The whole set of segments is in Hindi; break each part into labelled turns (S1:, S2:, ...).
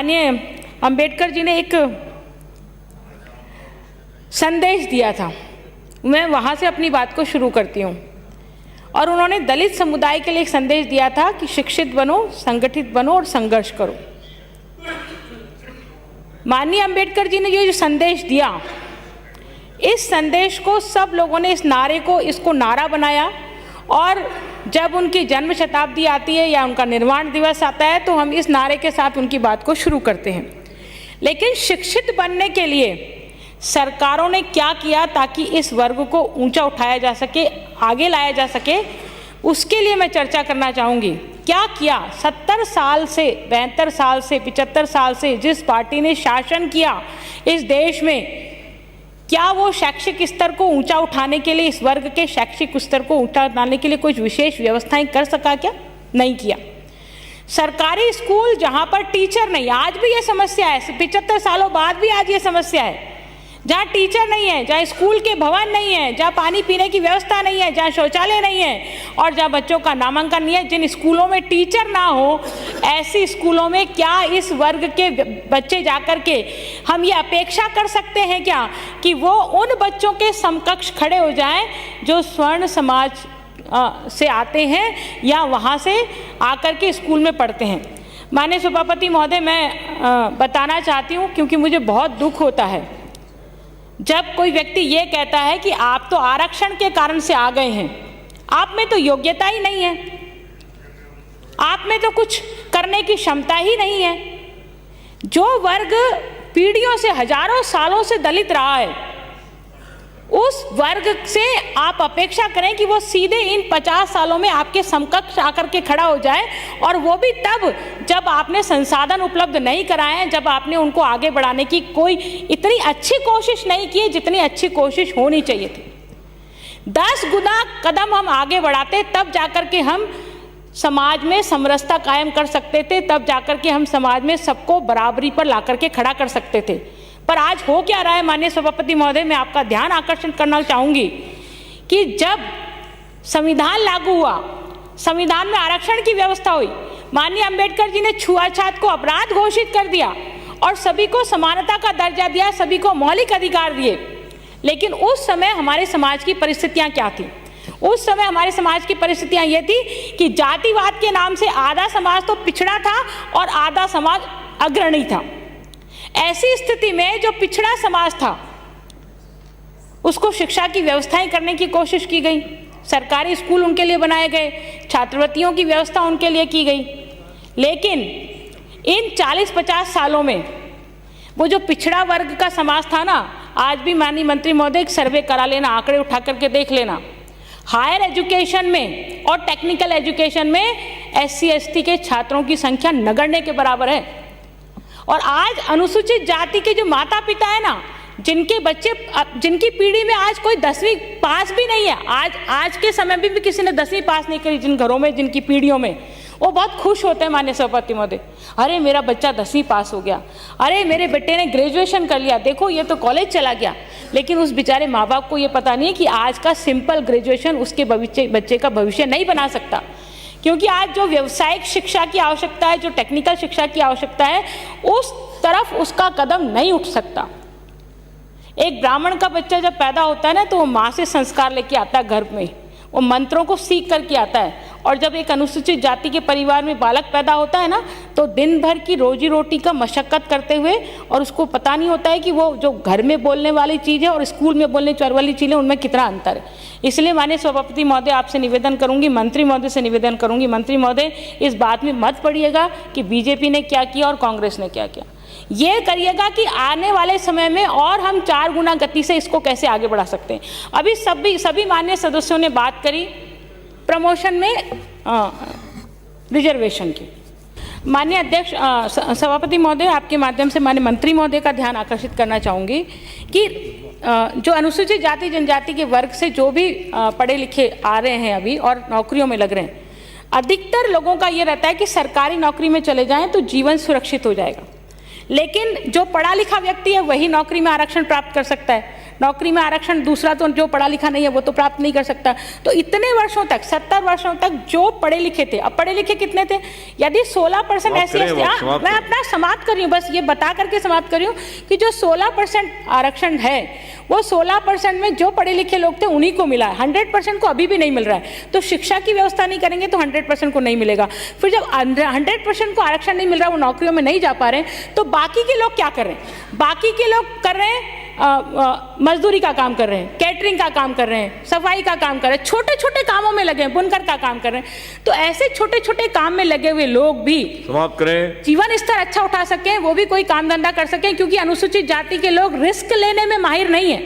S1: माननीय अंबेडकर जी ने एक संदेश दिया था, मैं वहाँ से अपनी बात को शुरू करती हूँ। और उन्होंने दलित समुदाय के लिए एक संदेश दिया था कि शिक्षित बनो, संगठित बनो और संघर्ष करो। माननीय अंबेडकर जी ने जो संदेश दिया, इस संदेश को सब लोगों ने इस नारे को, इसको नारा बनाया। और जब उनकी जन्म शताब्दी आती है या उनका निर्वाण दिवस आता है तो हम इस नारे के साथ उनकी बात को शुरू करते हैं। लेकिन शिक्षित बनने के लिए सरकारों ने क्या किया ताकि इस वर्ग को ऊंचा उठाया जा सके, आगे लाया जा सके, उसके लिए मैं चर्चा करना चाहूँगी। क्या किया 70 साल से, 72 साल से, 75 साल से जिस पार्टी ने शासन किया इस देश में, क्या वो शैक्षिक स्तर को ऊंचा उठाने के लिए, इस वर्ग के शैक्षिक स्तर को ऊंचा उठाने के लिए कुछ विशेष व्यवस्थाएं कर सका क्या? नहीं किया। सरकारी स्कूल जहां पर टीचर नहीं, आज भी ये समस्या है, 75 सालों बाद भी आज ये समस्या है, जहाँ टीचर नहीं है, जहाँ स्कूल के भवन नहीं है, जहाँ पानी पीने की व्यवस्था नहीं है, जहाँ शौचालय नहीं है और जहाँ बच्चों का नामांकन नहीं है, जिन स्कूलों में टीचर ना हो, ऐसी स्कूलों में क्या इस वर्ग के बच्चे जाकर के हम ये अपेक्षा कर सकते हैं क्या कि वो उन बच्चों के समकक्ष खड़े हो जाएं जो स्वर्ण समाज से आते हैं या वहाँ से आकर के स्कूल में पढ़ते हैं? माननीय सभापति महोदय, मैं बताना चाहती हूँ क्योंकि मुझे बहुत दुख होता है जब कोई व्यक्ति ये कहता है कि आप तो आरक्षण के कारण से आ गए हैं, आप में तो योग्यता ही नहीं है, आप में तो कुछ करने की क्षमता ही नहीं है। जो वर्ग पीढ़ियों से, हजारों सालों से दलित रहा है, उस वर्ग से आप अपेक्षा करें कि वो सीधे इन 50 सालों में आपके समकक्ष आकर के खड़ा हो जाए, और वो भी तब जब आपने संसाधन उपलब्ध नहीं कराए हैं, जब आपने उनको आगे बढ़ाने की कोई इतनी अच्छी कोशिश नहीं की जितनी अच्छी कोशिश होनी चाहिए थी। 10 गुना कदम हम आगे बढ़ाते तब जाकर के हम समाज में समरसता कायम कर सकते थे, तब जाकर के हम समाज में सबको बराबरी पर ला करके खड़ा कर सकते थे। पर आज हो क्या रहा है माननीय सभापति महोदय, मैं आपका ध्यान आकर्षण करना चाहूँगी कि जब संविधान लागू हुआ, संविधान में आरक्षण की व्यवस्था हुई, माननीय अंबेडकर जी ने छुआछूत को अपराध घोषित कर दिया और सभी को समानता का दर्जा दिया, सभी को मौलिक अधिकार दिए। लेकिन उस समय हमारे समाज की परिस्थितियाँ क्या थी? उस समय हमारे समाज की परिस्थितियाँ ये थी कि जातिवाद के नाम से आधा समाज तो पिछड़ा था और आधा समाज अग्रणी था। ऐसी स्थिति में जो पिछड़ा समाज था उसको शिक्षा की व्यवस्थाएं करने की कोशिश की गई, सरकारी स्कूल उनके लिए बनाए गए, छात्रवृत्तियों की व्यवस्था उनके लिए की गई। लेकिन इन 40-50 सालों में वो जो पिछड़ा वर्ग का समाज था ना, आज भी माननीय मंत्री महोदय एक सर्वे करा लेना, आंकड़े उठा करके देख लेना, हायर एजुकेशन में और टेक्निकल एजुकेशन में SC/ST के छात्रों की संख्या नगण्य के बराबर है। और आज अनुसूचित जाति के जो माता पिता है ना, जिनके बच्चे, जिनकी पीढ़ी में आज कोई 10वीं पास भी नहीं है, आज के समय में भी किसी ने 10वीं पास नहीं करी, जिन घरों में, जिनकी पीढ़ियों में, वो बहुत खुश होते हैं माननीय सभापति महोदय, अरे मेरा बच्चा 10वीं पास हो गया, अरे मेरे बेटे ने ग्रेजुएशन कर लिया, देखो ये तो कॉलेज चला गया। लेकिन उस बेचारे माँ बाप को ये पता नहीं कि आज का सिंपल ग्रेजुएशन उसके बच्चे का भविष्य नहीं बना सकता, क्योंकि आज जो व्यावसायिक शिक्षा की आवश्यकता है, जो टेक्निकल शिक्षा की आवश्यकता है, उस तरफ उसका कदम नहीं उठ सकता। एक ब्राह्मण का बच्चा जब पैदा होता है ना, तो वो माँ से संस्कार लेके आता है, घर में वो मंत्रों को सीख करके आता है। और जब एक अनुसूचित जाति के परिवार में बालक पैदा होता है ना, तो दिन भर की रोजी रोटी का मशक्कत करते हुए, और उसको पता नहीं होता है कि वो जो घर में बोलने वाली चीज़ है और स्कूल में बोलने वाली चीज़ है, उनमें कितना अंतर है। इसलिए माननीय सभापति महोदय आपसे निवेदन करूंगी, मंत्री महोदय से निवेदन करूंगी, मंत्री महोदय इस बात में मत पड़िएगा कि बीजेपी ने क्या किया और कांग्रेस ने क्या किया। ये करिएगा कि आने वाले समय में और हम 4 गुना गति से इसको कैसे आगे बढ़ा सकते हैं। अभी सभी माननीय सदस्यों ने बात करी प्रमोशन में रिजर्वेशन की। माननीय अध्यक्ष सभापति महोदय, आपके माध्यम से माननीय मंत्री महोदय का ध्यान आकर्षित करना चाहूँगी कि जो अनुसूचित जाति जनजाति के वर्ग से जो भी पढ़े लिखे आ रहे हैं अभी और नौकरियों में लग रहे हैं, अधिकतर लोगों का ये रहता है कि सरकारी नौकरी में चले जाएं तो जीवन सुरक्षित हो जाएगा। लेकिन जो पढ़ा लिखा व्यक्ति है वही नौकरी में आरक्षण प्राप्त कर सकता है। नौकरी में आरक्षण दूसरा तो जो पढ़ा लिखा नहीं है वो तो प्राप्त नहीं कर सकता। तो इतने वर्षों तक 70 वर्षों तक जो पढ़े लिखे थे, अब पढ़े लिखे कितने थे? यदि 16% ऐसे मैं अपना समाप्त कर रही हूँ, बस ये बता करके समाप्त कर रही हूँ कि जो 16% आरक्षण है वो 16% में जो पढ़े लिखे लोग थे उन्हीं को मिला है, 100% को अभी भी नहीं मिल रहा है। तो शिक्षा की व्यवस्था नहीं करेंगे तो 100% को नहीं मिलेगा। फिर जब 100% को आरक्षण नहीं मिल रहा, वो नौकरियों में नहीं जा पा रहे हैं, तो बाकी के लोग क्या कर रहे हैं? बाकी के लोग कर रहे हैं मजदूरी का काम कर रहे हैं, कैटरिंग का काम कर रहे हैं, सफाई का काम कर रहे हैं, छोटे छोटे कामों में लगे हैं, बुनकर का काम कर रहे हैं। तो ऐसे छोटे छोटे काम में लगे हुए लोग भी
S2: समाप्त करें,
S1: जीवन स्तर अच्छा उठा सकें, वो भी कोई काम धंधा कर सकें, क्योंकि अनुसूचित जाति के लोग रिस्क लेने में माहिर नहीं है,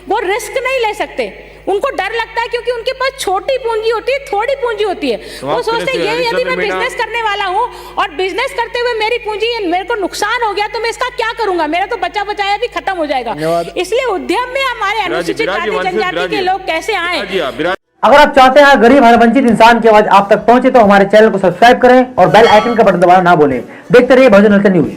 S1: वो रिस्क नहीं ले सकते, उनको डर लगता है क्योंकि उनके पास छोटी पूंजी होती है, थोड़ी पूंजी होती है। वो सोचते हैं ये यदि मैं बिजनेस करने वाला हूँ और बिजनेस करते हुए मेरी पूंजी मेरे को नुकसान हो गया तो मैं इसका क्या करूंगा, मेरा तो बचा बचाया भी खत्म हो जाएगा। इसलिए उद्यम में हमारे अनुसूचित जाति जनजाति के लोग कैसे आए।
S3: अगर आप चाहते हैं गरीब हर वंचित इंसान की आवाज आप तक पहुंचे तो हमारे चैनल को सब्सक्राइब करें और बेल आइकन का बटन दबाना ना भूलें। देखते रहिए बहुजन हलचल न्यूज।